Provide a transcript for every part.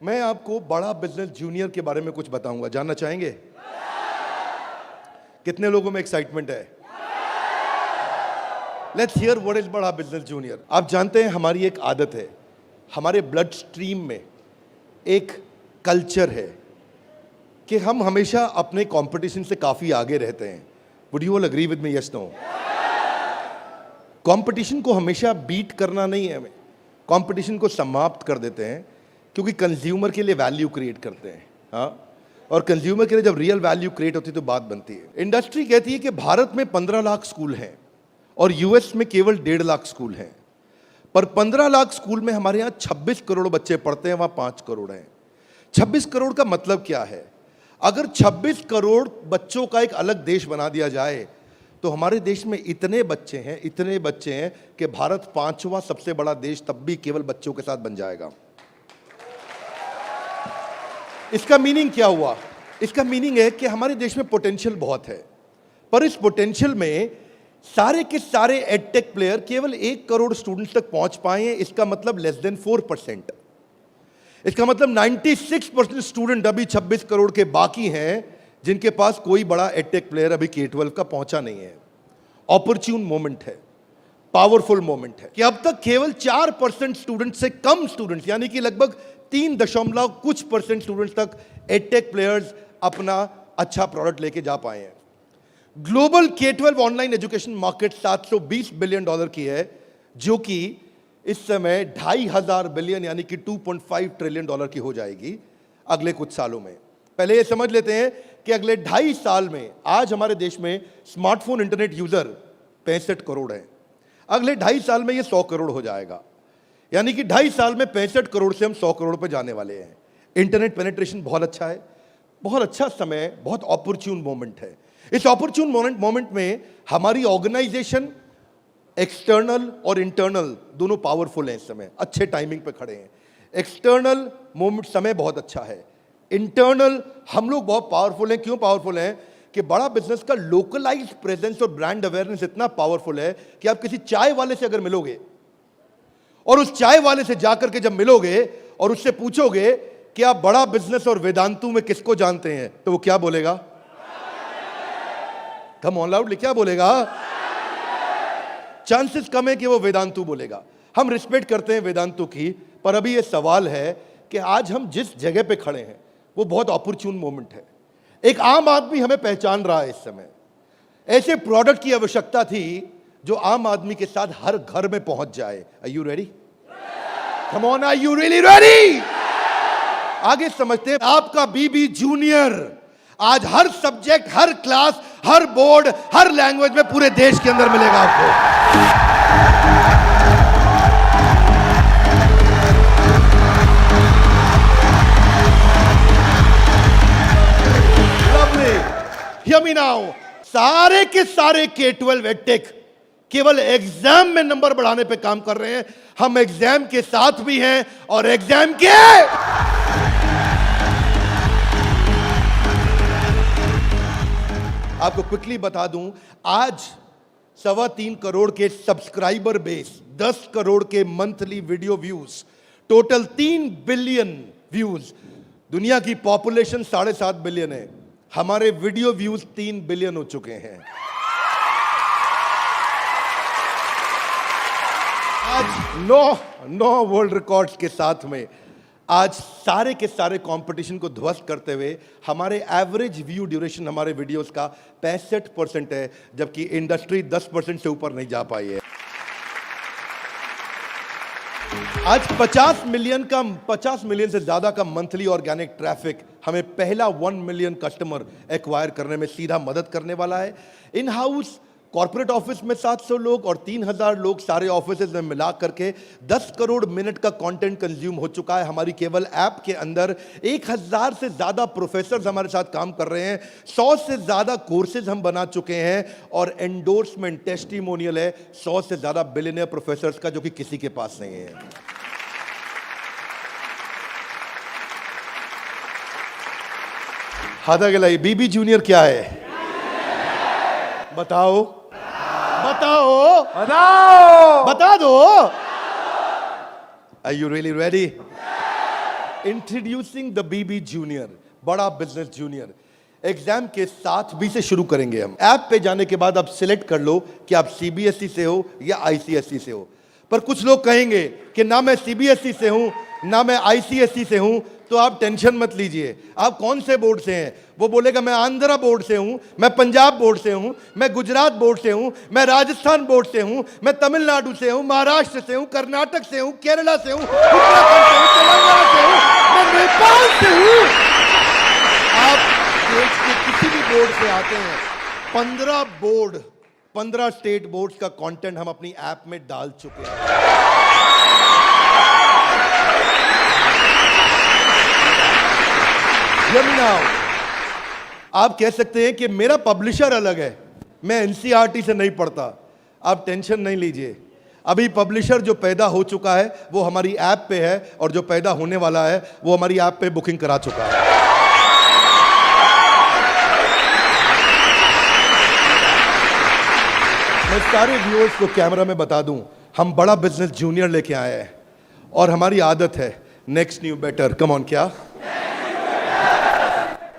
मैं आपको बड़ा बिजनेस जूनियर के बारे में कुछ बताऊंगा, जानना चाहेंगे? कितने लोगों में एक्साइटमेंट है? लेट्स हियर व्हाट इज बड़ा बिजनेस जूनियर। आप जानते हैं हमारी एक आदत है, हमारे ब्लड स्ट्रीम में एक कल्चर है कि हम हमेशा अपने कंपटीशन से काफी आगे रहते हैं। Would you all agree with me? Yes, no? Competition को हमेशा बीट करना नहीं है, हमें कंपटीशन को समाप्त कर देते हैं, क्योंकि कंज्यूमर के लिए वैल्यू क्रिएट करते हैं। हाँ, और कंज्यूमर के लिए जब रियल वैल्यू क्रिएट होती है तो बात बनती है। इंडस्ट्री कहती है कि भारत में 15 लाख स्कूल हैं और यूएस में केवल 1.5 लाख स्कूल हैं, पर 15 लाख स्कूल में हमारे यहाँ 26 करोड़ बच्चे पढ़ते हैं, वहां 5 करोड़ हैं। 26 करोड़ का मतलब क्या है? अगर 26 करोड़ बच्चों का एक अलग देश बना दिया जाए तो हमारे देश में इतने बच्चे हैं कि भारत 5वां सबसे बड़ा देश तब भी केवल बच्चों के साथ बन जाएगा। इसका मीनिंग क्या हुआ? इसका मीनिंग है कि हमारे देश में पोटेंशियल बहुत है, पर इस पोटेंशियल में सारे के सारे एडटेक प्लेयर केवल 1 करोड़ स्टूडेंट्स तक पहुंच पाए हैं। इसका मतलब लेस देन 4%। इसका मतलब 96% स्टूडेंट अभी 26 करोड़ के बाकी हैं जिनके पास कोई बड़ा एडटेक प्लेयर अभी K-12 का पहुंचा नहीं है। ऑपर्च्यून मोमेंट है, पावरफुल मोमेंट है कि अब तक केवल 4% स्टूडेंट से कम स्टूडेंट्स, यानी कि लगभग 3% स्टूडेंट्स तक एडटेक प्लेयर्स अपना अच्छा प्रोडक्ट लेके जा पाए हैं। Global K-12 online education market $720 billion की है, जो कि इस समय 2,500 बिलियन यानी कि $2.5 ट्रिलियन की हो जाएगी अगले कुछ सालों में। पहले ये समझ लेते हैं कि अगले 2.5 साल में आज हमारे देश में स्मार्टफोन इंटरनेट यूजर 65 करोड़ हैं। अगले 2.5 साल में ये 100 करोड़ हो जाएगा, यानी कि 2.5 साल में 65 करोड़ से हम 100 करोड़ पे जाने वाले हैं। इंटरनेट पेनिट्रेशन बहुत अच्छा है, बहुत अच्छा समय, बहुत ऑपर्च्यून मोमेंट है। इस ऑपर्च्यून मोमेंट में हमारी ऑर्गेनाइजेशन एक्सटर्नल और इंटरनल दोनों पावरफुल हैं। इस समय अच्छे टाइमिंग पे खड़े हैं। एक्सटर्नल मोमेंट समय बहुत अच्छा है, इंटरनल हम लोग बहुत पावरफुल हैं। क्यों पावरफुल हैं? कि बड़ा बिजनेस का लोकलाइज्ड प्रेजेंस और ब्रांड अवेयरनेस इतना पावरफुल है कि आप किसी चाय वाले से अगर मिलोगे और उस चाय वाले से जाकर के जब मिलोगे और उससे पूछोगे कि आप बड़ा बिजनेस और वेदांतु में किसको जानते हैं, तो वो क्या बोलेगा? कम ऑन लाउडली, क्या बोलेगा? चांसेस कम है कि वो वेदांतु बोलेगा। हम रिस्पेक्ट करते हैं वेदांतु की, पर अभी ये सवाल है कि आज हम जिस जगह पे खड़े हैं वो बहुत ऑपर्च्यून मोमेंट है। एक आम आदमी हमें पहचान रहा है इस समय। ऐसे प्रोडक्ट की आवश्यकता थी जो आम आदमी के साथ हर घर में पहुंच जाए। Are you ready? Come on, are you really ready? आगे समझते हैं। आपका बीबी जूनियर आज हर सब्जेक्ट, हर क्लास, हर बोर्ड, हर लैंग्वेज में पूरे देश के अंदर मिलेगा आपको। Hear me now. सारे के सारे K-12 एडटेक केवल एग्जाम में नंबर बढ़ाने पे काम कर रहे हैं। हम एग्जाम के साथ भी हैं और एग्जाम के आपको क्विकली बता दूं, आज 3.25 करोड़ के सब्सक्राइबर बेस, 10 करोड़ के monthly video views, total 3 billion views. दुनिया की पॉपुलेशन 7.5 बिलियन है, हमारे वीडियो व्यूज 3 बिलियन हो चुके हैं। आज 9 वर्ल्ड रिकॉर्ड्स के साथ में आज सारे के सारे कंपटीशन को ध्वस्त करते हुए हमारे एवरेज व्यू ड्यूरेशन हमारे वीडियोस का 65% है, जबकि इंडस्ट्री 10% से ऊपर नहीं जा पाई है। आज 50 मिलियन से ज्यादा का मंथली ऑर्गेनिक ट्रैफिक हमें पहला 1 मिलियन कस्टमर एक्वायर करने में सीधा मदद करने वाला है। इन हाउस कॉर्पोरेट ऑफिस में 700 लोग और 3,000 लोग सारे ऑफिस में मिला करके 10 करोड़ मिनट का कंटेंट कंज्यूम हो चुका है हमारी केवल ऐप के अंदर। 1,000 से ज्यादा प्रोफेसर्स हमारे साथ काम कर रहे हैं, 100 से ज्यादा कोर्सेज हम बना चुके हैं और एंडोर्समेंट टेस्टिमोनियल है 100 से ज्यादा बिलियनियर प्रोफेसर्स का, जो कि किसी के पास नहीं है। हाथा गलाई बीबी जूनियर क्या है? बताओ बताओ बताओ, बता दो। Are you really ready? Introducing the BB junior, बड़ा बिजनेस जूनियर। एग्जाम के साथ बी से शुरू करेंगे हम। ऐप पे जाने के बाद आप सिलेक्ट कर लो कि आप सीबीएसई से हो या आईसीएसई से हो। पर कुछ लोग कहेंगे कि ना मैं सीबीएसई से हूं ना मैं आईसीएसई से हूं, तो आप टेंशन मत लीजिए। आप कौन से बोर्ड से हैं? वो बोलेगा मैं आंध्रा बोर्ड से हूं, मैं पंजाब बोर्ड से हूं, मैं गुजरात बोर्ड से हूं, मैं राजस्थान बोर्ड से हूं, मैं तमिलनाडु से हूं, महाराष्ट्र से हूं, कर्नाटक से हूं, केरला से हूं, उत्तराखंड से हूं, तेलंगाना से हूं, मैं नेपाल से हूं। आप देश के किसी भी बोर्ड से आते हैं, 15 स्टेट बोर्ड्स का कंटेंट हम अपनी ऐप में डाल चुके हैं। आप कह सकते हैं कि मेरा पब्लिशर अलग है, मैं एनसीईआरटी से नहीं पढ़ता। आप टेंशन नहीं लीजिए, अभी पब्लिशर जो पैदा हो चुका है वो हमारी ऐप पे है, और जो पैदा होने वाला है वो हमारी ऐप पे बुकिंग करा चुका है। मैं सारे व्यूअर्स को कैमरा में बता दूं, हम बड़ा बिजनेस जूनियर लेके आए हैं, और हमारी आदत है next new better. Come on, क्या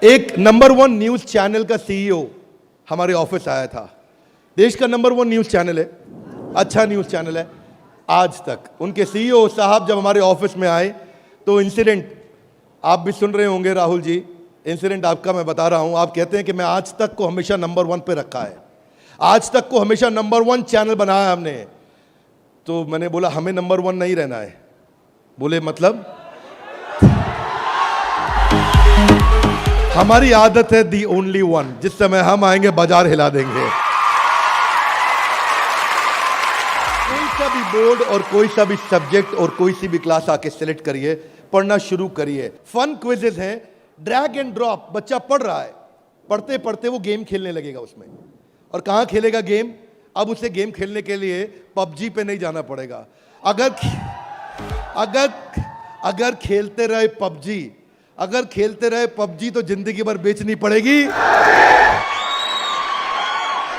एक नंबर 1 न्यूज चैनल का सीईओ हमारे ऑफिस आया था। देश का नंबर 1 न्यूज चैनल है, अच्छा न्यूज चैनल है। आज तक उनके सीईओ साहब जब हमारे ऑफिस में आए तो इंसिडेंट आप भी सुन रहे होंगे राहुल जी, इंसिडेंट आपका मैं बता रहा हूं। आप कहते हैं कि मैं आज तक को हमेशा नंबर 1 पे रखा है, आज तक को हमेशा नंबर 1 चैनल बनाया हमने। तो मैंने बोला हमें नंबर 1 नहीं रहना है। बोले मतलब? हमारी आदत है दी ओनली वन, जिस समय हम आएंगे बाजार हिला देंगे। कोई सा भी बोर्ड और कोई सा भी सब्जेक्ट और कोई सी भी क्लास आके सिलेक्ट करिए, पढ़ना शुरू करिए। फन क्विजेज हैं, ड्रैग एंड ड्रॉप। बच्चा पढ़ रहा है, पढ़ते पढ़ते वो गेम खेलने लगेगा उसमें। और कहां खेलेगा गेम? अब उसे गेम खेलने के लिए पबजी पे नहीं जाना पड़ेगा। अगर खेलते रहे पबजी, अगर खेलते रहे पबजी तो जिंदगी भर बेचनी पड़ेगी।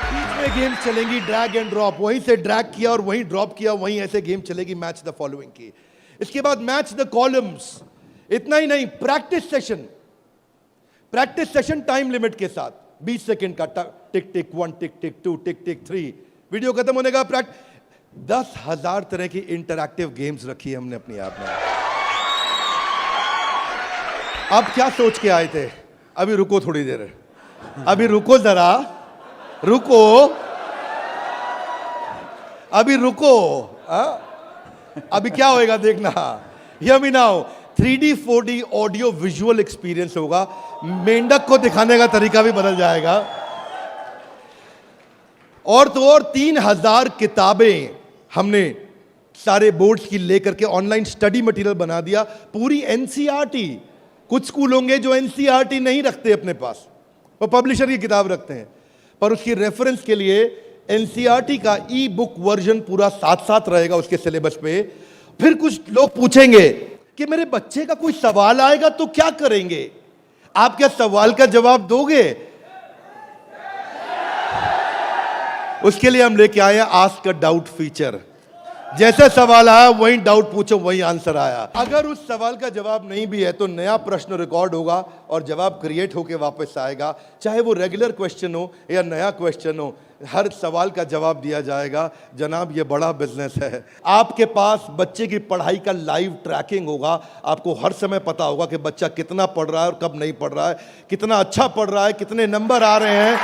बीच में गेम चलेंगी ड्रैग एंड ड्रॉप, वहीं से ड्रैग किया और वहीं ड्रॉप किया, वहीं ऐसे गेम चलेगी मैच द फॉलोइंग की। इसके बाद मैच द कॉलम्स। इतना ही नहीं, प्रैक्टिस सेशन टाइम लिमिट के साथ 20 सेकंड का, टिक टिक 1, टिक टिक 2, टिक टिक 3, वीडियो खत्म होने का 10,000 तरह की इंटरैक्टिव गेम्स रखी है हमने अपनी ऐप में। आप क्या सोच के आए थे? अभी रुको थोड़ी देर, अभी रुको जरा, रुको, अभी रुको। अभी क्या होएगा देखना। Hear me now, 3D 4D audio visual experience होगा। मेंढक को दिखाने का तरीका भी बदल जाएगा। और तो और 3000 किताबें हमने सारे बोर्ड्स की लेकर के ऑनलाइन स्टडी मटेरियल बना दिया, पूरी एनसीईआरटी। कुछ स्कूल होंगे जो एनसीईआरटी नहीं रखते अपने पास, वो पब्लिशर की किताब रखते हैं, पर उसकी रेफरेंस के लिए एनसीईआरटी का ई बुक वर्जन पूरा साथ साथ रहेगा उसके सिलेबस पे। फिर कुछ लोग पूछेंगे कि मेरे बच्चे का कोई सवाल आएगा तो क्या करेंगे? आप क्या सवाल का जवाब दोगे? उसके लिए हम लेके आए हैं आस्क अ डाउट फीचर। जैसे सवाल आया वही डाउट पूछो, वही आंसर आया। अगर उस सवाल का जवाब नहीं भी है तो नया प्रश्न रिकॉर्ड होगा और जवाब क्रिएट होके वापस आएगा। चाहे वो रेगुलर क्वेश्चन हो या नया क्वेश्चन हो, हर सवाल का जवाब दिया जाएगा। जनाब, ये बड़ा बिजनेस है। आपके पास बच्चे की पढ़ाई का लाइव ट्रैकिंग होगा। आपको हर समय पता होगा कि बच्चा कितना पढ़ रहा है और कब नहीं पढ़ रहा है, कितना अच्छा पढ़ रहा है, कितने नंबर आ रहे हैं।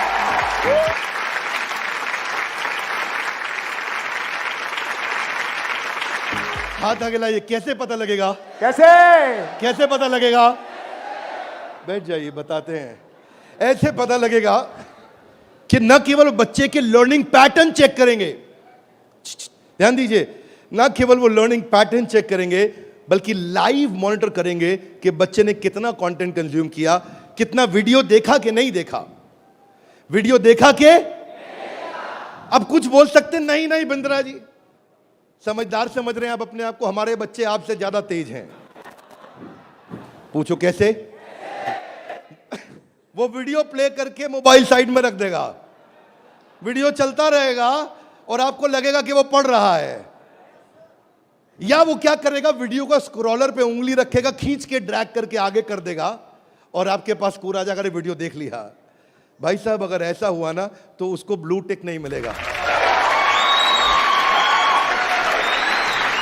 हाथ आगे लाइए। कैसे पता लगेगा? कैसे पता लगेगा? बैठ जाइए, बताते हैं। ऐसे पता लगेगा कि न केवल बच्चे के लर्निंग पैटर्न चेक करेंगे, ध्यान दीजिए, न केवल वो लर्निंग पैटर्न चेक करेंगे बल्कि लाइव मॉनिटर करेंगे कि बच्चे ने कितना कंटेंट कंज्यूम किया, कितना वीडियो देखा कि नहीं देखा। वीडियो देखा के? अब कुछ बोल सकते नहीं नहीं बिंद्रा जी, समझदार समझ रहे हैं आप अपने आप को, हमारे बच्चे आपसे ज्यादा तेज हैं। पूछो कैसे? वो वीडियो प्ले करके मोबाइल साइड में रख देगा, वीडियो चलता रहेगा और आपको लगेगा कि वो पढ़ रहा है। या वो क्या करेगा, वीडियो का स्क्रॉलर पे उंगली रखेगा, खींच के ड्रैग करके आगे कर देगा और आपके पास स्कोर आ जाएगा, वीडियो देख लिया। भाई साहब अगर ऐसा हुआ ना तो उसको ब्लू टिक नहीं मिलेगा।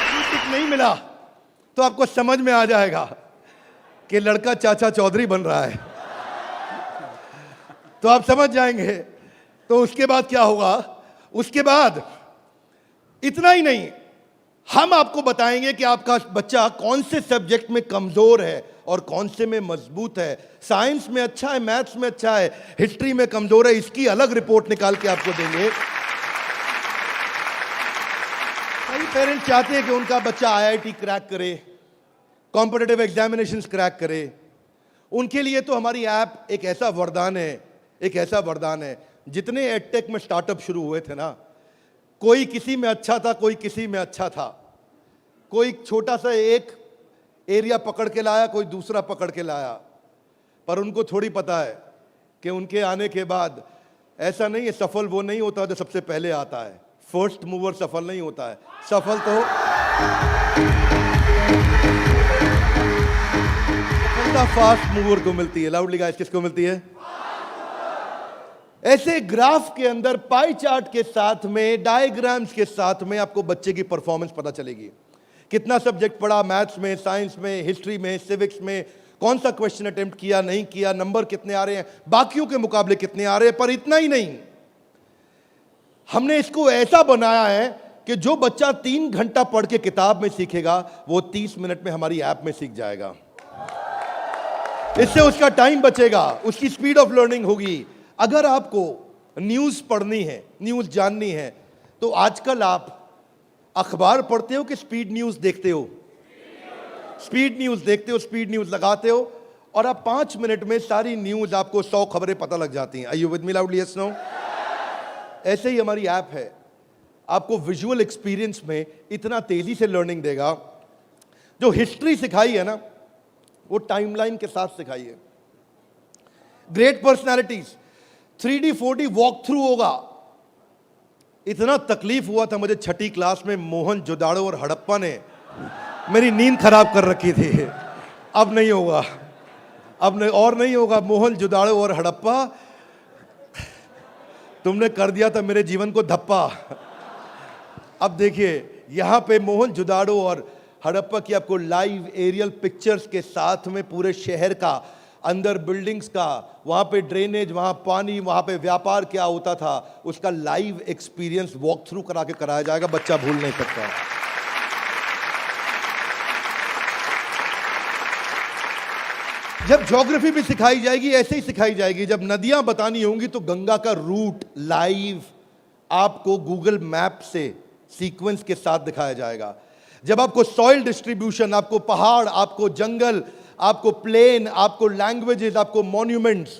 ब्लू टिक नहीं मिला तो आपको समझ में आ जाएगा कि लड़का चाचा चौधरी बन रहा है, तो आप समझ जाएंगे। तो उसके बाद क्या होगा, उसके बाद इतना ही नहीं, हम आपको बताएंगे कि आपका बच्चा कौन से सब्जेक्ट में कमजोर है और कौन से में मजबूत है। साइंस में अच्छा है, मैथ्स में अच्छा है, हिस्ट्री में कमजोर है, इसकी अलग रिपोर्ट निकाल के आपको देंगे। कई पेरेंट्स चाहते हैं कि उनका बच्चा आईआईटी क्रैक करे, कॉम्पिटिटिव एग्जामिनेशंस क्रैक करे। उनके लिए तो हमारी ऐप एक ऐसा वरदान है, एक ऐसा वरदान है। जितने एडटेक में स्टार्टअप शुरू हुए थे ना, कोई किसी में अच्छा था, कोई किसी में अच्छा था, कोई छोटा सा एक एरिया पकड़ के लाया, कोई दूसरा पकड़ के लाया, पर उनको थोड़ी पता है कि उनके आने के बाद ऐसा नहीं है, सफल वो नहीं होता जो सबसे पहले आता है। फर्स्ट मूवर सफल नहीं होता है, सफल तो सफलता फास्ट मूवर को मिलती है। लाउडली गाइस, किसको मिलती है? ऐसे ग्राफ के अंदर पाई चार्ट के साथ में, डायग्राम्स के साथ में आपको बच्चे की परफॉर्मेंस पता चलेगी। कितना सब्जेक्ट पढ़ा, मैथ्स में, साइंस में, हिस्ट्री में, सिविक्स में, कौन सा क्वेश्चन अटेम्प्ट किया, नहीं किया, नंबर कितने आ रहे हैं, बाकियों के मुकाबले कितने आ रहे हैं। पर इतना ही नहीं, हमने इसको ऐसा बनाया है कि जो बच्चा 3 घंटा पढ़ के किताब में सीखेगा, वो 30 मिनट में हमारी ऐप में सीख जाएगा। इससे उसका टाइम बचेगा, उसकी स्पीड ऑफ लर्निंग होगी। अगर आपको न्यूज़ पढ़नी है, न्यूज़ जाननी है, तो आजकल आप अखबार पढ़ते हो कि स्पीड न्यूज़ देखते हो? स्पीड न्यूज़ देखते हो, स्पीड न्यूज़ लगाते हो और आप 5 मिनट में सारी न्यूज़, आपको 100 खबरें पता लग जाती हैं। Are you with me loudly? Yes, no? ऐसे ही हमारी ऐप है, आपको विजुअल एक्सपीरियंस में इतना तेजी से लर्निंग देगा। जो हिस्ट्री सिखाई है ना, वो टाइमलाइन के साथ सिखाई है। Great personalities 3D 4D walk through होगा। इतना तकलीफ हुआ था मुझे 6ठी क्लास में, मोहन जोदाड़ो और हड़प्पा ने मेरी नींद खराब कर रखी थी। अब नहीं होगा, अब नहीं, और नहीं होगा। मोहन जोदाड़ो और हड़प्पा, तुमने कर दिया था मेरे जीवन को धप्पा। अब देखिए, यहां पे मोहन जोदाड़ो और हड़प्पा की आपको लाइव एरियल पिक्चर्स के साथ में पूरे शहर का, अंदर बिल्डिंग्स का, वहां पे ड्रेनेज, वहां पानी, वहां पे व्यापार क्या होता था, उसका लाइव एक्सपीरियंस वॉक थ्रू करा के कराया जाएगा। बच्चा भूल नहीं सकता। जब ज्योग्राफी भी सिखाई जाएगी, ऐसे ही सिखाई जाएगी। जब नदियां बतानी होंगी तो गंगा का रूट लाइव आपको गूगल मैप से सीक्वेंस के साथ दिखाया जाएगा। जब आपको सॉइल डिस्ट्रीब्यूशन, आपको पहाड़, आपको जंगल, आपको प्लेन, आपको लैंग्वेजेस, आपको मॉन्यूमेंट्स,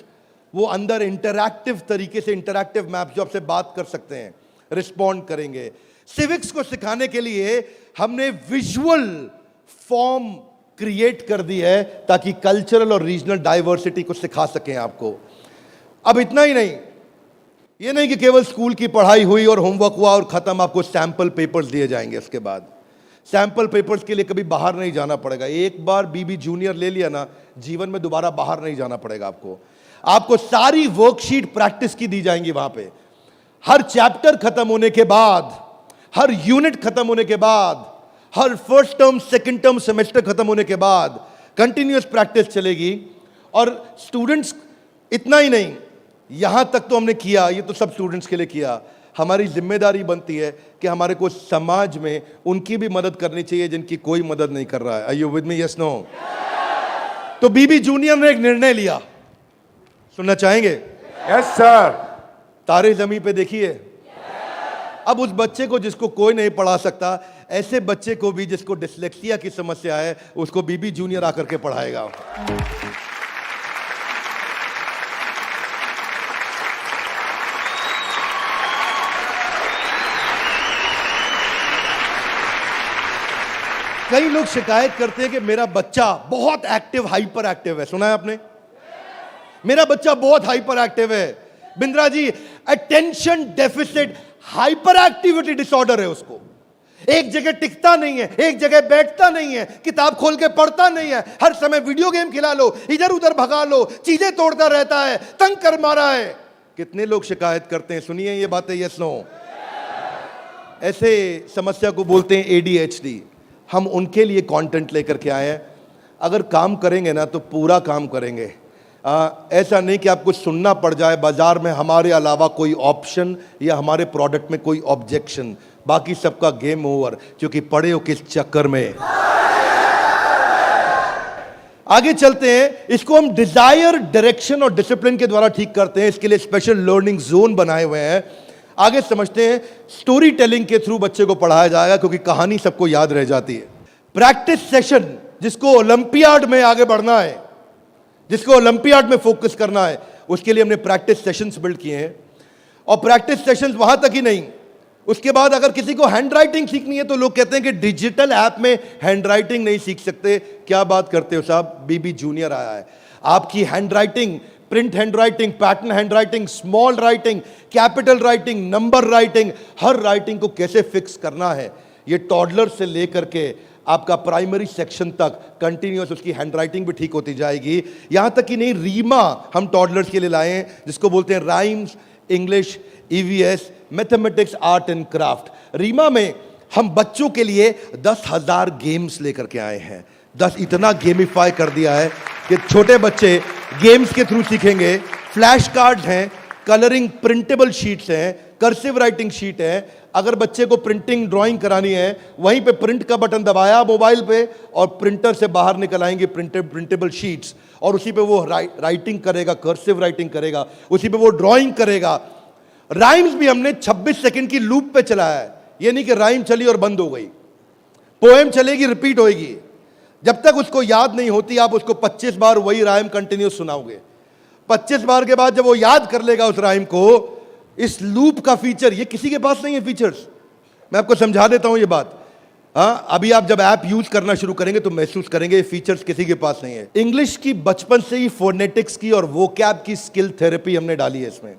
वो अंदर इंटरैक्टिव तरीके से, इंटरैक्टिव मैप जो आपसे बात कर सकते हैं, रिस्पॉन्ड करेंगे। सिविक्स को सिखाने के लिए हमने विजुअल फॉर्म क्रिएट कर दी है ताकि कल्चरल और रीजनल डाइवर्सिटी को सिखा सकें आपको। अब इतना ही नहीं, ये नहीं कि केवल स्कूल की पढ़ाई हुई और होमवर्क हुआ और खत्म। आपको सैंपल पेपर्स दिए जाएंगे। इसके बाद सैंपल पेपर्स के लिए कभी बाहर नहीं जाना पड़ेगा। एक बार बीबी जूनियर ले लिया ना, जीवन में दोबारा बाहर नहीं जाना पड़ेगा आपको सारी वर्कशीट प्रैक्टिस की दी जाएंगी वहां पे। हर चैप्टर खत्म होने के बाद, हर यूनिट खत्म होने के बाद, हर first term, second term, semester खत्म होने के बाद कंटिन्यूअस प्रैक्टिस चलेगी। और स्टूडेंट्स, इतना ही नहीं, यहां तक तो हमने किया, ये तो सब स्टूडेंट्स के लिए किया। हमारी जिम्मेदारी बनती है कि हमारे को समाज में उनकी भी मदद करनी चाहिए जिनकी कोई मदद नहीं कर रहा है। Are you with me? Yes, no? तो बीबी जूनियर ने एक निर्णय लिया, सुनना चाहेंगे? Yes sir. तारे जमीन पे देखिए। अब उस बच्चे को जिसको कोई नहीं पढ़ा सकता, ऐसे बच्चे को भी जिसको डिसलेक्सिया की समस्या है, उसको बीबी जूनियर आकर के पढ़ाएगा। कई लोग शिकायत करते हैं कि मेरा बच्चा बहुत एक्टिव, हाइपर एक्टिव है। सुना है आपने? मेरा बच्चा बहुत हाइपर एक्टिव है। Bindra ji, attention deficit hyperactivity disorder है उसको। एक जगह टिकता नहीं है, एक जगह बैठता नहीं है, किताब खोल के पढ़ता नहीं है, हर समय वीडियो गेम खिला लो, इधर उधर भगा लो, चीजें तोड़ता रहता है, तंग कर मारा है। कितने लोग शिकायत करते हैं, सुनिए ये बातें, यस नो। ऐसे समस्या को बोलते हैं एडीएचडी। हम उनके लिए कंटेंट लेकर के आए हैं। अगर काम करेंगे ना तो पूरा काम करेंगे। ऐसा नहीं कि आपको सुनना पड़ जाए बाजार में हमारे अलावा कोई ऑप्शन या हमारे प्रोडक्ट में कोई ऑब्जेक्शन, बाकी सबका गेम ओवर, क्योंकि पड़े हो किस चक्कर में। आगे चलते हैं। इसको हम डिजायर, डायरेक्शन और डिसिप्लिन के द्वारा ठीक करते हैं। इसके लिए स्पेशल लर्निंग जोन बनाए हुए हैं। आगे समझते हैं। स्टोरी टेलिंग के थ्रू बच्चे को पढ़ाया जाएगा, क्योंकि कहानी सबको याद रह जाती है। प्रैक्टिस सेशन, जिसको ओलंपियाड में आगे बढ़ना है, जिसको ओलंपियाड में फोकस करना है, उसके लिए हमने प्रैक्टिस सेशंस बिल्ड किए हैं। और प्रैक्टिस सेशंस वहां तक ही नहीं, उसके बाद अगर किसी को हैंड राइटिंग सीखनी है तो लोग कहते हैं कि डिजिटल ऐप में हैंड राइटिंग नहीं सीख सकते। क्या बात करते हो साहब, बीबी जूनियर आया है। आपकी handwriting, print handwriting, pattern handwriting, small writing, capital writing, number writing, हर राइटिंग को कैसे फिक्स करना है, ये टॉडलर से लेकर के आपका प्राइमरी सेक्शन तक कंटिन्यूअस उसकी हैंडराइटिंग भी ठीक होती जाएगी। यहां तक कि नहीं, रीमा हम टॉडलर्स के लिए लाए हैं, जिसको बोलते हैं rhymes, English, EVS, mathematics, art and craft. रीमा में हम बच्चों के लिए 10,000 गेम्स लेकर के आए हैं। 10 इतना गेमिफाई कर दिया है कि छोटे बच्चे गेम्स के थ्रू सीखेंगे। फ्लैश कार्ड्स हैं, कलरिंग प्रिंटेबल शीट्स हैं, कर्सिव राइटिंग शीट है। अगर बच्चे को प्रिंटिंग ड्राइंग करानी है, वहीं पे प्रिंट का बटन दबाया मोबाइल पे और प्रिंटर से बाहर निकल आएंगे प्रिंटेबल शीट्स, और उसी पे वो राइटिंग करेगा, कर्सिव राइटिंग करेगा, उसी पे वो ड्राइंग करेगा। राइम्स भी हमने 26 सेकंड की लूप पे चलाया है। ये नहीं कि राइम चली और बंद हो गई। पोएम चलेगी, रिपीट होएगी। जब तक उसको याद नहीं होती, आप उसको 25 बार वही राइम कंटिन्यूस सुनाओगे। 25 बार के बाद जब वो याद कर लेगा उस राइम को, इस लूप का फीचर, ये किसी के पास नहीं है फीचर्स। मैं आपको समझा देता हूं ये बात। अभी आप जब ऐप यूज करना शुरू करेंगे तो महसूस करेंगे ये फीचर्स किसी के पास नहीं है। इंग्लिश की बचपन से ही फोनेटिक्स की और वोकैब की स्किल थेरेपी हमने डाली है इसमें।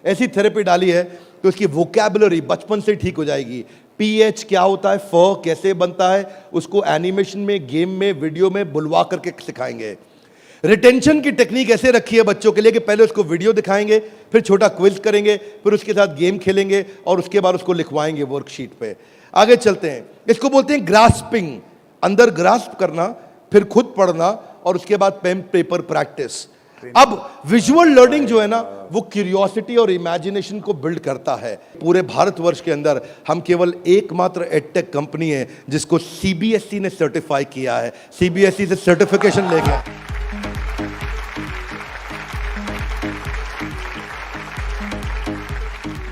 ऐसी थेरेपी डाली है तो उसकी वोकैबुलरी बचपन से ठीक हो जाएगी। पीएच क्या होता है, फ कैसे बनता है, उसको एनिमेशन में, गेम में, वीडियो में बुलवा करके सिखाएंगे। रिटेंशन की टेक्निक ऐसे रखी है बच्चों के लिए कि पहले उसको वीडियो दिखाएंगे, फिर छोटा क्विज करेंगे, फिर उसके साथ गेम खेलेंगे और उसके बाद उसको लिखवाएंगे वर्कशीट पे। आगे चलते हैं। इसको बोलते हैं ग्रास्पिंग, अंदर ग्रास्प करना, फिर खुद पढ़ना और उसके बाद पेन पेपर प्रैक्टिस। अब विजुअल लर्निंग जो है ना, वो क्यूरियोसिटी और इमेजिनेशन को बिल्ड करता है। पूरे भारतवर्ष के अंदर हम केवल एकमात्र एडटेक कंपनी है जिसको सीबीएसई ने सर्टिफाई किया है। सीबीएसई से सर्टिफिकेशन ले गया।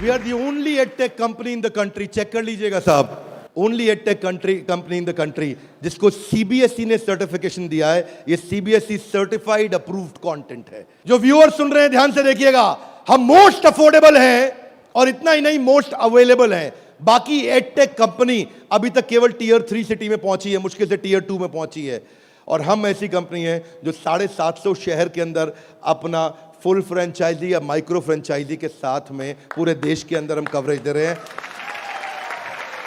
We are the only edtech company in the country, check कर लीजिएगा साहब, only edtech company in the country जिसको सीबीएसई ने सर्टिफिकेशन दिया है। ये सीबीएसई सर्टिफाइड अप्रूव्ड कंटेंट है। जो व्यूअर सुन रहे हैं ध्यान से देखिएगा, हम मोस्ट अफोर्डेबल हैं और इतना ही नहीं, मोस्ट अवेलेबल हैं। बाकी एडटेक कंपनी अभी तक केवल टीयर 3 सिटी में पहुंची है, मुश्किल से टीयर 2 में पहुंची है। और हम ऐसी कंपनी है जो 750 शहर के अंदर अपना फुल फ्रेंचाइजी या माइक्रो फ्रेंचाइजी के साथ में पूरे देश के अंदर हम कवरेज दे रहे हैं।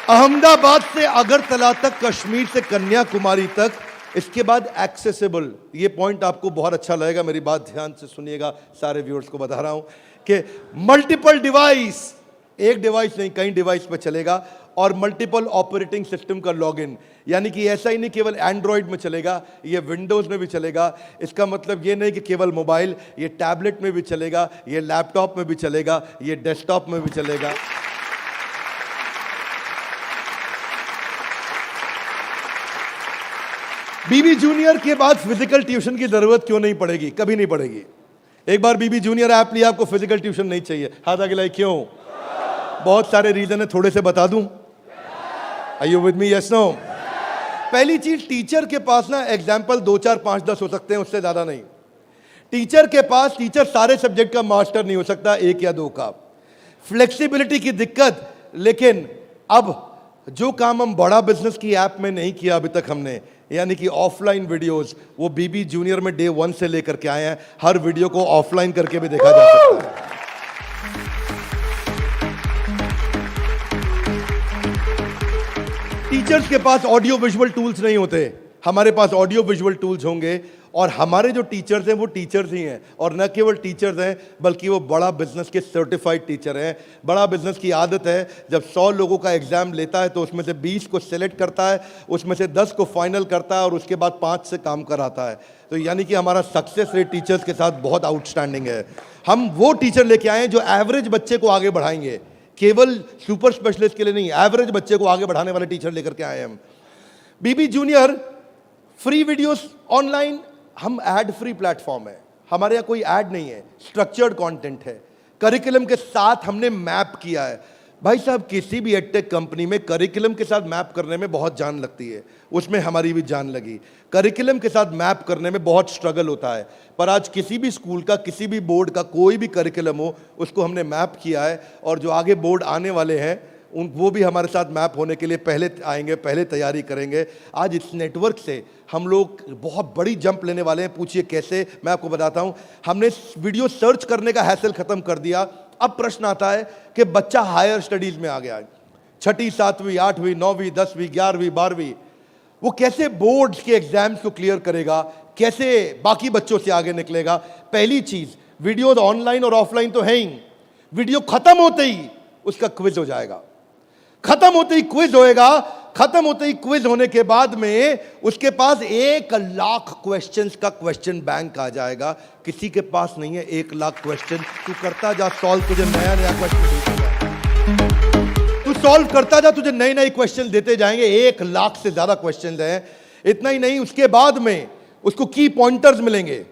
अहमदाबाद से अगरतला तक, कश्मीर से कन्याकुमारी तक, इसके बाद एक्सेसिबल। ये पॉइंट आपको बहुत अच्छा लगेगा, मेरी बात ध्यान से सुनिएगा, सारे व्यूअर्स को बता रहा हूं कि मल्टीपल डिवाइस, एक डिवाइस नहीं कई डिवाइस पे चलेगा, और मल्टीपल ऑपरेटिंग सिस्टम का लॉगिन। यानी कि ऐसा ही नहीं केवल एंड्रॉइड में चलेगा, ये विंडोज में भी चलेगा। इसका मतलब ये नहीं कि केवल मोबाइल, ये टैबलेट में भी चलेगा, ये लैपटॉप में भी चलेगा, ये डेस्कटॉप में भी चलेगा। बीबी जूनियर के बाद फिजिकल ट्यूशन की जरूरत क्यों नहीं पड़ेगी? कभी नहीं पड़ेगी। एक बार बीबी जूनियर ऐप लिया, आपको फिजिकल ट्यूशन नहीं चाहिए। हाथ आगे लाइए, क्यों? बहुत सारे रीजन है, थोड़े से बता दूं। Are you with me? Yes no? पहली चीज, टीचर के पास ना एग्जाम्पल 2, 4, 5, 10 हो सकते हैं, उससे ज्यादा नहीं। टीचर के पास, टीचर सारे सब्जेक्ट का मास्टर नहीं हो सकता, 1 या 2 का। फ्लेक्सिबिलिटी की दिक्कत। लेकिन अब जो काम हम बड़ा बिजनेस की ऐप में नहीं किया अभी तक हमने, यानी कि ऑफलाइन वीडियोस, वो बीबी जूनियर में डे 1 से लेकर के आए हैं। हर वीडियो को ऑफलाइन करके भी देखा जा सकता है। टीचर्स के पास ऑडियो विजुअल टूल्स नहीं होते, हमारे पास ऑडियो विजुअल टूल्स होंगे। और हमारे जो टीचर्स हैं वो टीचर्स ही हैं, और न केवल टीचर्स हैं बल्कि वो बड़ा बिजनेस के सर्टिफाइड टीचर हैं। बड़ा बिजनेस की आदत है, जब 100 लोगों का एग्जाम लेता है तो उसमें से 20 को सेलेक्ट करता है, उसमें से 10 को फाइनल करता है और उसके बाद 5 से काम कराता है। तो यानी कि हमारा सक्सेस रेट टीचर्स के साथ बहुत आउटस्टैंडिंग है। हम वो टीचर लेके आए हैं जो एवरेज बच्चे को आगे बढ़ाएंगे, केवल सुपर स्पेशलिस्ट के लिए नहीं, एवरेज बच्चे को आगे बढ़ाने वाले टीचर लेकर के आए हैं हम। बीबी जूनियर फ्री वीडियोस ऑनलाइन, हम एड फ्री प्लेटफॉर्म है, हमारे यहाँ कोई ऐड नहीं है, स्ट्रक्चर्ड कंटेंट है, करिकुलम के साथ हमने मैप किया है। भाई साहब, किसी भी एडटेक कंपनी में करिकुलम के साथ मैप करने में बहुत जान लगती है, उसमें हमारी भी जान लगी। करिकुलम के साथ मैप करने में बहुत स्ट्रगल होता है, पर आज किसी भी स्कूल का, किसी भी बोर्ड का कोई भी करिकुलम हो, उसको हमने मैप किया है। और जो आगे बोर्ड आने वाले हैं वो भी हमारे साथ मैप होने के लिए पहले आएंगे, पहले तैयारी करेंगे। आज इस नेटवर्क से हम लोग बहुत बड़ी जंप लेने वाले हैं। पूछिए कैसे, मैं आपको बताता हूं। हमने वीडियो सर्च करने का हैसल खत्म कर दिया। अब प्रश्न आता है कि बच्चा हायर स्टडीज में आ गया है, 6ठी 7वीं 8वीं 9वीं 10वीं 11वीं 12वीं, वो कैसे बोर्ड्स के एग्जाम्स को क्लियर करेगा, कैसे बाकी बच्चों से आगे निकलेगा। पहली चीज, वीडियो ऑनलाइन और ऑफलाइन तो है ही, वीडियो खत्म होते ही उसका क्विज हो जाएगा, खत्म होते ही क्विज होएगा। खत्म होते ही क्विज होने के बाद में उसके पास 1 लाख क्वेश्चंस का क्वेश्चन बैंक आ जाएगा। किसी के पास नहीं है 1 लाख क्वेश्चन। तू करता जा सॉल्व, तुझे नया नया क्वेश्चन, तू सॉल्व करता जा, तुझे नए नए क्वेश्चन देते जाएंगे। 1 लाख से ज्यादा क्वेश्चन हैं। इतना ही नहीं, उसके बाद में उसको की पॉइंटर्स मिलेंगे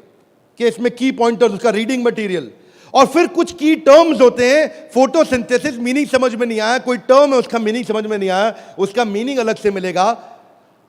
कि इसमें की पॉइंटर्स, उसका रीडिंग मटेरियल, और फिर कुछ की टर्म्स होते हैं। फोटोसिंथेसिस मीनिंग समझ में नहीं आया, कोई टर्म है उसका मीनिंग समझ में नहीं आया, उसका मीनिंग अलग से मिलेगा।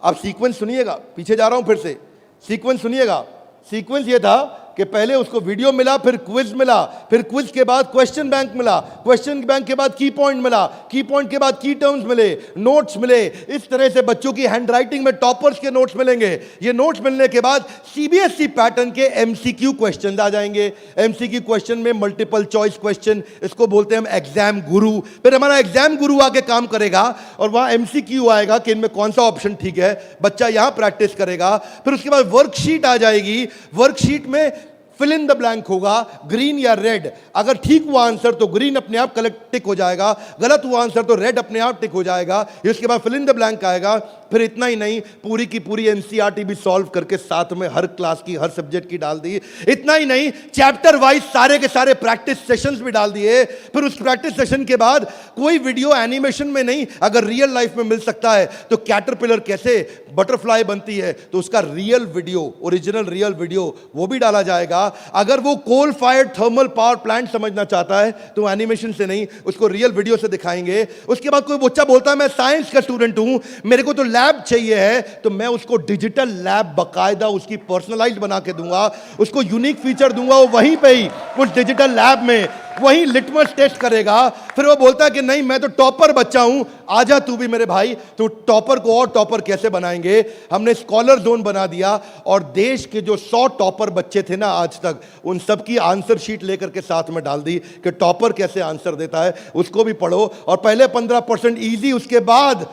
आप सीक्वेंस सुनिएगा, पीछे जा रहा हूं फिर से, सीक्वेंस सुनिएगा। सीक्वेंस ये था कि पहले उसको वीडियो मिला, फिर क्विज मिला, फिर क्विज के बाद क्वेश्चन बैंक मिला, क्वेश्चन बैंक के बाद की पॉइंट मिला, की पॉइंट के बाद की टर्म्स मिले, नोट्स मिले। इस तरह से बच्चों की हैंडराइटिंग में टॉपर्स के नोट्स मिलेंगे। ये नोट्स मिलने के बाद सीबीएसई पैटर्न के एमसीक्यू क्वेश्चन आ जाएंगे। एमसीक्यू क्वेश्चन में मल्टीपल चॉइस क्वेश्चन, इसको बोलते हैं हम एग्जाम गुरु। फिर हमारा एग्जाम गुरु आके काम करेगा और वहां एमसीक्यू आएगा कि इनमें कौन सा ऑप्शन ठीक है, बच्चा यहां प्रैक्टिस करेगा। फिर उसके बाद वर्कशीट आ जाएगी, वर्कशीट में फिल इन द ब्लैंक होगा, ग्रीन या रेड। अगर ठीक हुआ आंसर तो ग्रीन अपने आप कलेक्ट टिक हो जाएगा, गलत हुआ आंसर तो रेड अपने आप टिक हो जाएगा। इसके बाद फिल इन द ब्लैंक आएगा। फिर इतना ही नहीं, पूरी की पूरी एनसीईआरटी भी सॉल्व करके साथ में हर क्लास की, हर सब्जेक्ट की डाल दी। इतना ही नहीं, चैप्टर वाइज सारे के सारे प्रैक्टिस सेशंस भी डाल दिए। फिर उस प्रैक्टिस सेशन के बाद कोई वीडियो एनिमेशन में नहीं, अगर रियल लाइफ में मिल सकता है तो कैटरपिलर कैसे बटरफ्लाई बनती है तो उसका real video, original real video वो भी डाला जाएगा। अगर वो coal fired thermal power plant समझना चाहता है तो एनिमेशन से नहीं, उसको रियल वीडियो से दिखाएंगे। उसके बाद कोई बच्चा बोलता है मैं साइंस का स्टूडेंट हूं, मेरे को तो लैब चाहिए है, तो मैं उसको डिजिटल लैब बकायदा उसकी पर्सनलाइज बना के दूंगा, उसको यूनिक फीचर दूंगा। वो वहीं पे ही उस डिजिटल लैब में वहीं लिटमस टेस्ट करेगा। फिर वो बोलता है कि नहीं मैं तो टॉपर बच्चा हूं, आजा तू भी मेरे भाई। तो टॉपर को और टॉपर कैसे बनाएंगे, हमने स्कॉलर जोन बना दिया और देश के जो 100 टॉपर बच्चे थे ना आज तक, उन सब की आंसर शीट लेकर के साथ में डाल दी कि टॉपर कैसे आंसर देता है, उसको भी पढ़ो। और पहले 15% इजी, उसके बाद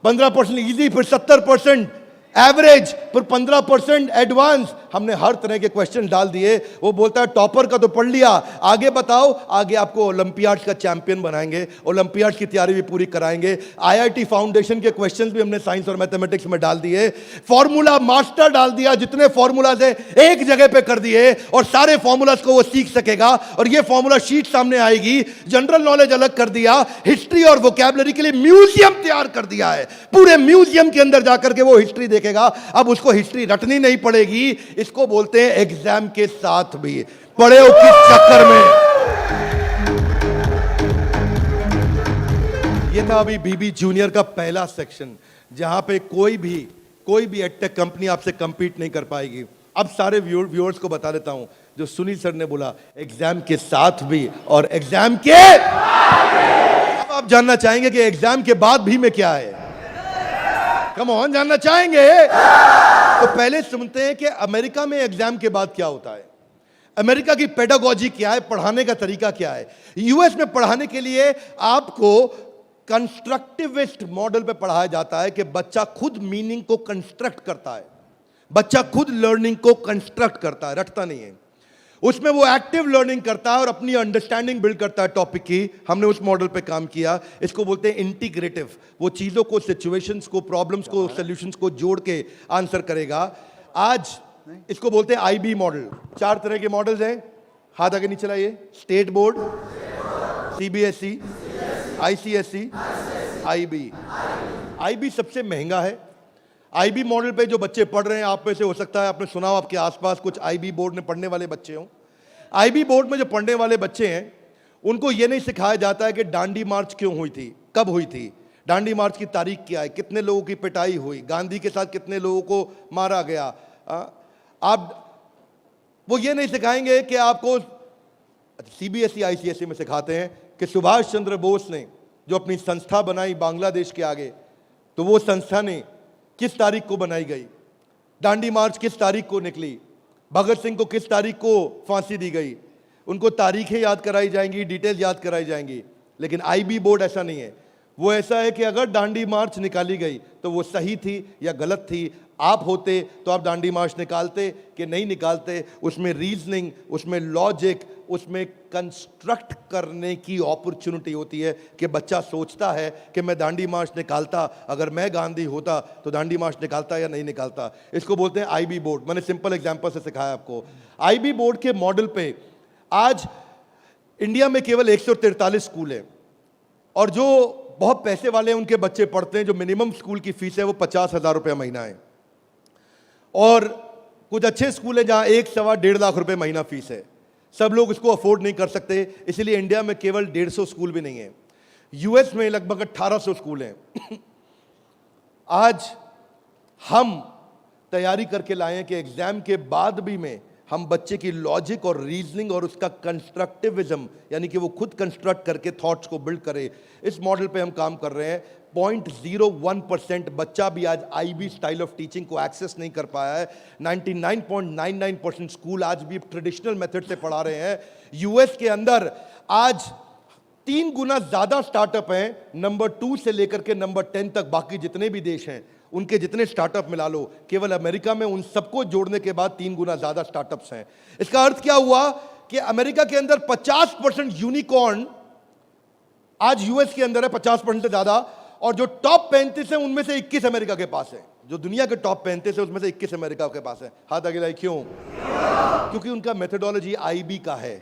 15% इजी, फिर 70% एवरेज, फिर 15% एडवांस। हमने हर तरह के क्वेश्चन डाल दिए। वो बोलता है टॉपर का तो पढ़ लिया, आगे बताओ। आगे आपको ओलंपियाड्स का चैंपियन बनाएंगे, ओलंपियाड्स की तैयारी भी पूरी कराएंगे। आईआईटी फाउंडेशन के क्वेश्चंस भी हमने साइंस और मैथमेटिक्स में डाल दिए। फॉर्मूला मास्टर डाल दिया, जितने फॉर्मूलाज है एक जगह पे कर दिए और सारे फॉर्मूलाज को वो सीख सकेगा। और ये फॉर्मूला शीट सामने आएगी। जनरल नॉलेज अलग कर दिया, हिस्ट्री और वोकैबुलरी के लिए म्यूजियम तैयार कर दिया है। पूरे म्यूजियम के अंदर जाकर के वो हिस्ट्री देखेगा। अब उसको हिस्ट्री रटनी नहीं पड़ेगी। इसको बोलते हैं एग्जाम के साथ भी पढ़े हो किस चक्कर में। ये था अभी बीबी जूनियर का पहला सेक्शन, जहां पे कोई भी एडटेक कंपनी आपसे कंपीट नहीं कर पाएगी। अब सारे व्यूअर्स को बता देता हूं, जो सुनील सर ने बोला एग्जाम के साथ भी और एग्जाम के, अब आप जानना चाहेंगे कि एग्जाम के बाद भी में क्या है। कम ऑन, जानना चाहेंगे तो पहले सुनते हैं कि अमेरिका में एग्जाम के बाद क्या होता है, अमेरिका की पेडागोजी क्या है, पढ़ाने का तरीका क्या है। यूएस में पढ़ाने के लिए आपको कंस्ट्रक्टिविस्ट मॉडल पे पढ़ाया जाता है कि बच्चा खुद मीनिंग को कंस्ट्रक्ट करता है, बच्चा खुद लर्निंग को कंस्ट्रक्ट करता है, रटता नहीं है। उसमें वो एक्टिव लर्निंग करता है और अपनी अंडरस्टैंडिंग बिल्ड करता है टॉपिक की। हमने उस मॉडल पे काम किया। इसको बोलते हैं इंटीग्रेटिव। वो चीजों को, सिचुएशंस को, प्रॉब्लम्स को, सॉल्यूशंस को जोड़ के आंसर करेगा। आज इसको बोलते हैं आईबी मॉडल। 4 तरह के मॉडल्स हैं, हाथ आगे नीचे लाइए। State board, CBSE, ICSE, IB. IB सबसे महंगा है। आईबी मॉडल पे जो बच्चे पढ़ रहे हैं, आप में से हो सकता है आपने सुना हो, आपके आसपास कुछ आईबी बोर्ड में पढ़ने वाले बच्चे हों। आईबी बोर्ड में जो पढ़ने वाले बच्चे हैं, उनको ये नहीं सिखाया जाता है कि डांडी मार्च क्यों हुई थी, कब हुई थी, डांडी मार्च की तारीख क्या है, कितने लोगों की पिटाई हुई, गांधी के साथ कितने लोगों को मारा गया। आप वो ये नहीं सिखाएंगे कि आपको, सीबीएसई आईसीएसई में सिखाते हैं कि सुभाष चंद्र बोस ने जो अपनी संस्था बनाई बांग्लादेश के आगे, तो वो संस्था ने किस तारीख को बनाई गई, डांडी मार्च किस तारीख को निकली, भगत सिंह को किस तारीख को फांसी दी गई। उनको तारीखें याद कराई जाएंगी, डिटेल याद कराई जाएंगी। लेकिन आईबी बोर्ड ऐसा नहीं है। वो ऐसा है कि अगर डांडी मार्च निकाली गई तो वो सही थी या गलत थी। आप होते तो आप डांडी मार्च निकालते कि नहीं निकालते। उसमें रीजनिंग, उसमें लॉजिक, उसमें कंस्ट्रक्ट करने की अपॉर्चुनिटी होती है कि बच्चा सोचता है कि मैं डांडी मार्च निकालता, अगर मैं गांधी होता तो डांडी मार्च निकालता या नहीं निकालता। इसको बोलते हैं आईबी बोर्ड। मैंने सिंपल एग्जांपल से सिखाया आपको। आईबी बोर्ड के मॉडल पे आज इंडिया में केवल 143 स्कूल हैं, और जो बहुत पैसे वाले हैं उनके बच्चे पढ़ते हैं। जो मिनिमम स्कूल की फीस है वो 50,000 रुपये महीना है, और कुछ अच्छे स्कूल हैं जहां 1-1.25 लाख रुपए महीना फीस है। सब लोग इसको अफोर्ड नहीं कर सकते, इसलिए इंडिया में केवल 150 स्कूल भी नहीं है। यूएस में लगभग 1800 स्कूल हैं। आज हम तैयारी करके लाए हैं कि एग्जाम के बाद भी में हम बच्चे की लॉजिक और रीजनिंग और उसका कंस्ट्रक्टिविज्म, यानी कि वो खुद कंस्ट्रक्ट करके थॉट्स को बिल्ड करे, इस मॉडल पे हम काम कर रहे हैं। 0.01% बच्चा भी आज आईबी स्टाइल ऑफ टीचिंग को एक्सेस नहीं कर पाया है। 99.99% स्कूल आज भी ट्रेडिशनल मेथड से पढ़ा रहे हैं। यूएस के अंदर आज 3 गुना ज्यादा स्टार्टअप हैं, नंबर 2 से लेकर के नंबर 10 तक। बाकी जितने भी देश हैं उनके जितने स्टार्टअप मिला लो, केवल अमेरिका में उन सबको जोड़ने के बाद 3 गुना ज्यादा स्टार्टअप्स हैं। इसका अर्थ क्या हुआ कि अमेरिका के अंदर 50% यूनिकॉर्न आज यूएस के अंदर है, 50% से ज्यादा। और जो टॉप 35 है उनमें से 21 अमेरिका के पास है। जो दुनिया के टॉप 35 है उसमें से 21 अमेरिका के पास है। हाथ आगे लाइए। क्यों? क्योंकि उनका मेथोडोलॉजी आईबी का है।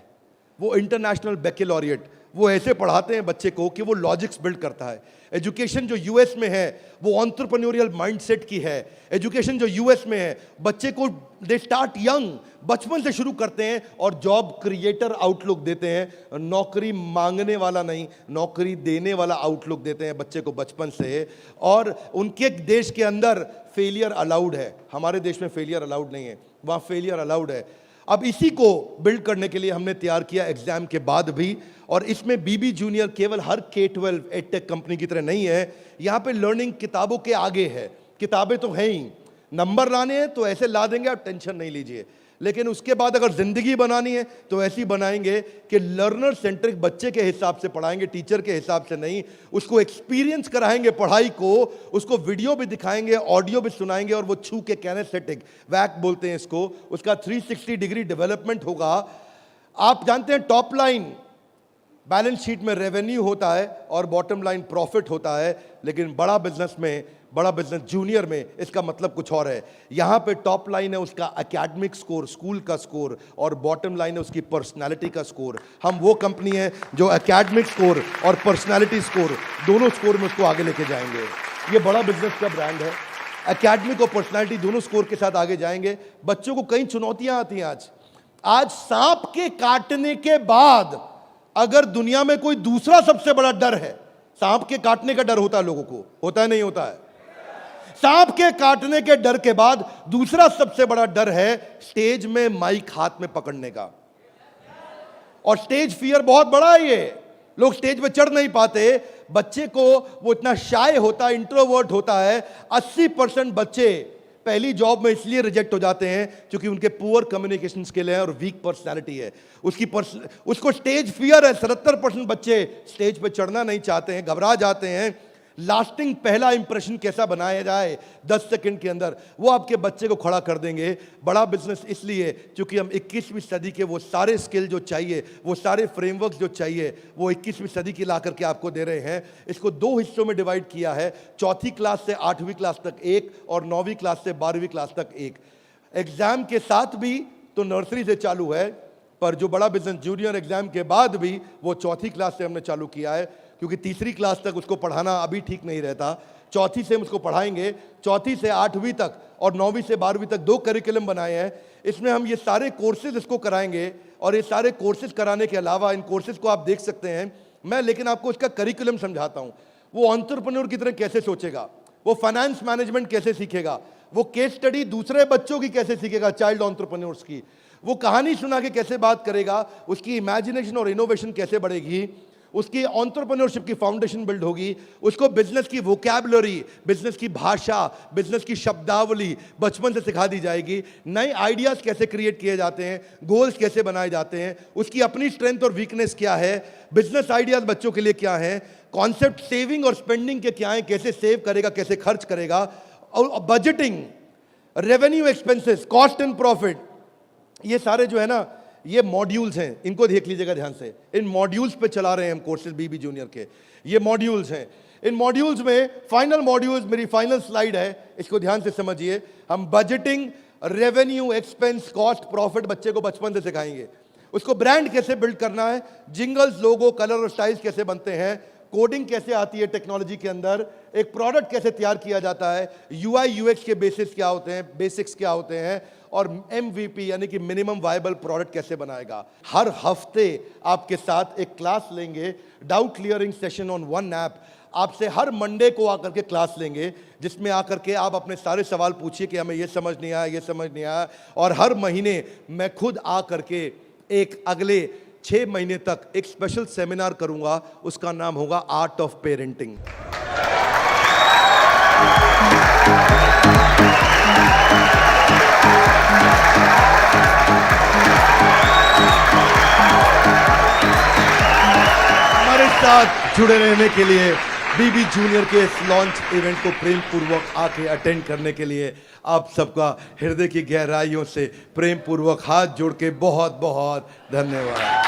वो इंटरनेशनल बैकलॉरिएट, वो ऐसे पढ़ाते हैं बच्चे को कि वो लॉजिक्स बिल्ड करता है। एजुकेशन जो यूएस में है वो एंटरप्रेन्योरियल माइंडसेट की है। एजुकेशन जो यूएस में है, बच्चे को दे स्टार्ट यंग, बचपन से शुरू करते हैं और जॉब क्रिएटर आउटलुक देते हैं। नौकरी मांगने वाला नहीं, नौकरी देने वाला आउटलुक देते हैं बच्चे को बचपन से। और उनके देश के अंदर फेलियर अलाउड है, हमारे देश में फेलियर अलाउड नहीं है, वहाँ फेलियर अलाउड है। अब इसी को बिल्ड करने के लिए हमने तैयार किया एग्जाम के बाद भी। और इसमें बीबी जूनियर केवल हर K-12 एडटेक कंपनी की तरह नहीं है। यहाँ पे लर्निंग किताबों के आगे है। किताबें तो हैं ही, नंबर लाने हैं तो ऐसे ला देंगे, आप टेंशन नहीं लीजिए। लेकिन उसके बाद अगर जिंदगी बनानी है तो ऐसी बनाएंगे कि लर्नर सेंट्रिक बच्चे के हिसाब से पढ़ाएंगे, टीचर के हिसाब से नहीं। उसको एक्सपीरियंस कराएंगे पढ़ाई को, उसको वीडियो भी दिखाएंगे, ऑडियो भी सुनाएंगे, और वो छू के कैनेस्थेटिक, वैक बोलते हैं इसको, उसका 360 डिग्री डेवलपमेंट होगा। आप जानते हैं टॉप लाइन बैलेंस शीट में रेवेन्यू होता है और बॉटम लाइन प्रॉफिट होता है, लेकिन बड़ा बिजनेस जूनियर में इसका मतलब कुछ और है। यहां पे टॉप लाइन है उसका एकेडमिक स्कोर, स्कूल का स्कोर, और बॉटम लाइन है उसकी पर्सनालिटी का स्कोर। हम वो कंपनी है जो एकेडमिक स्कोर और पर्सनालिटी स्कोर, दोनों स्कोर में उसको आगे लेके जाएंगे। ये बड़ा बिजनेस का ब्रांड है। एकेडमिक और पर्सनालिटी दोनों स्कोर के साथ आगे जाएंगे। बच्चों को कई चुनौतियां आती हैं। आज सांप के काटने के बाद अगर दुनिया में कोई दूसरा सबसे बड़ा डर है, सांप के काटने का डर होता है लोगों को, होता है नहीं होता है? सांप के काटने के डर के बाद दूसरा सबसे बड़ा डर है स्टेज में माइक हाथ में पकड़ने का। और स्टेज फियर बहुत बड़ा है। ये लोग स्टेज पे चढ़ नहीं पाते। बच्चे को वो इतना शाय होता है, इंट्रोवर्ट होता है। 80% बच्चे पहली जॉब में इसलिए रिजेक्ट हो जाते हैं क्योंकि उनके पुअर कम्युनिकेशन स्किल है और वीक पर्सनालिटी है। उसको स्टेज फियर है। 77% बच्चे स्टेज पे चढ़ना नहीं चाहते हैं, घबरा जाते हैं। लास्टिंग पहला इंप्रेशन कैसा बनाया जाए 10 सेकंड के अंदर, वो आपके बच्चे को खड़ा कर देंगे। बड़ा बिजनेस इसलिए क्योंकि हम 21वीं सदी के वो सारे स्किल जो चाहिए, वो सारे फ्रेमवर्क जो चाहिए, वो 21वीं सदी की ला करके आपको दे रहे हैं। इसको 2 हिस्सों में डिवाइड किया है, चौथी क्लास से 8वीं क्लास तक एक और 9वीं क्लास से 12वीं क्लास तक एक। एग्जाम के साथ भी तो नर्सरी से चालू है, पर जो बड़ा बिजनेस जूनियर एग्जाम के बाद भी वो चौथी क्लास से हमने चालू किया है, क्योंकि तीसरी क्लास तक उसको पढ़ाना अभी ठीक नहीं रहता। चौथी से हम उसको पढ़ाएंगे, चौथी से 8वीं तक और 9वीं से 12वीं तक 2 करिकुलम बनाए हैं। इसमें हम ये सारे कोर्सेज इसको कराएंगे, और ये सारे कोर्सेज कराने के अलावा इन कोर्सेज को आप देख सकते हैं मैं, लेकिन आपको इसका करिकुलम समझाता हूँ। वो एंटरप्रेन्योर की तरह कैसे सोचेगा, वो फाइनेंस मैनेजमेंट कैसे सीखेगा, वो केस स्टडी दूसरे बच्चों की कैसे सीखेगा, चाइल्ड एंटरप्रेन्योर्स की, वो कहानी सुना के कैसे बात करेगा, उसकी इमेजिनेशन और इनोवेशन कैसे बढ़ेगी, उसकी एंटरप्रेन्योरशिप की फाउंडेशन बिल्ड होगी, उसको बिजनेस की वोकैबुलरी, बिजनेस की भाषा, बिजनेस की शब्दावली बचपन से सिखा दी जाएगी। नए आइडियाज कैसे क्रिएट किए जाते हैं, गोल्स कैसे बनाए जाते हैं, उसकी अपनी स्ट्रेंथ और वीकनेस क्या है, बिजनेस आइडियाज बच्चों के लिए क्या है, कॉन्सेप्ट सेविंग और स्पेंडिंग के क्या है, कैसे सेव करेगा, कैसे खर्च करेगा, और budgeting, revenue expenses, cost and profit, ये सारे जो है ना, ये मॉड्यूल्स हैं। इनको देख लीजिएगा ध्यान से। इन मॉड्यूल्स पे चला रहे हैं हम कोर्सेज बीबी जूनियर के। ये मॉड्यूल्स हैं। इन मॉड्यूल्स में फाइनल मॉड्यूल्स, मेरी फाइनल स्लाइड है, इसको ध्यान से समझिए। हम budgeting, revenue, expense, cost, profit बच्चे को बचपन से सिखाएंगे। उसको ब्रांड कैसे बिल्ड करना है, जिंगल्स, लोगो, कलर और स्टाइल्स कैसे बनते हैं, कोडिंग कैसे आती है टेक्नोलॉजी के अंदर, एक प्रोडक्ट कैसे तैयार किया जाता है, यूआई यूएक्स के बेसिक्स क्या होते हैं, बेसिक्स क्या होते हैं, और एमवीपी यानी कि मिनिमम वायबल प्रोडक्ट कैसे बनाएगा। हर हफ्ते आपके साथ एक क्लास लेंगे, doubt clearing session on one app. आपसे हर मंडे को आकर के क्लास लेंगे, जिसमें आकर के आप अपने सारे सवाल पूछिए कि हमें ये समझ नहीं आया, ये समझ नहीं आया। और हर महीने मैं खुद आकर के एक अगले 6 महीने तक एक स्पेशल सेमिनार करूंगा, उसका नाम होगा आर्ट ऑफ पेरेंटिंग। हमारे साथ जुड़े रहने के लिए, बीबी जूनियर के इस लॉन्च इवेंट को प्रेम पूर्वक आके अटेंड करने के लिए आप सबका हृदय की गहराइयों से प्रेम पूर्वक हाथ जोड़ के बहुत बहुत धन्यवाद।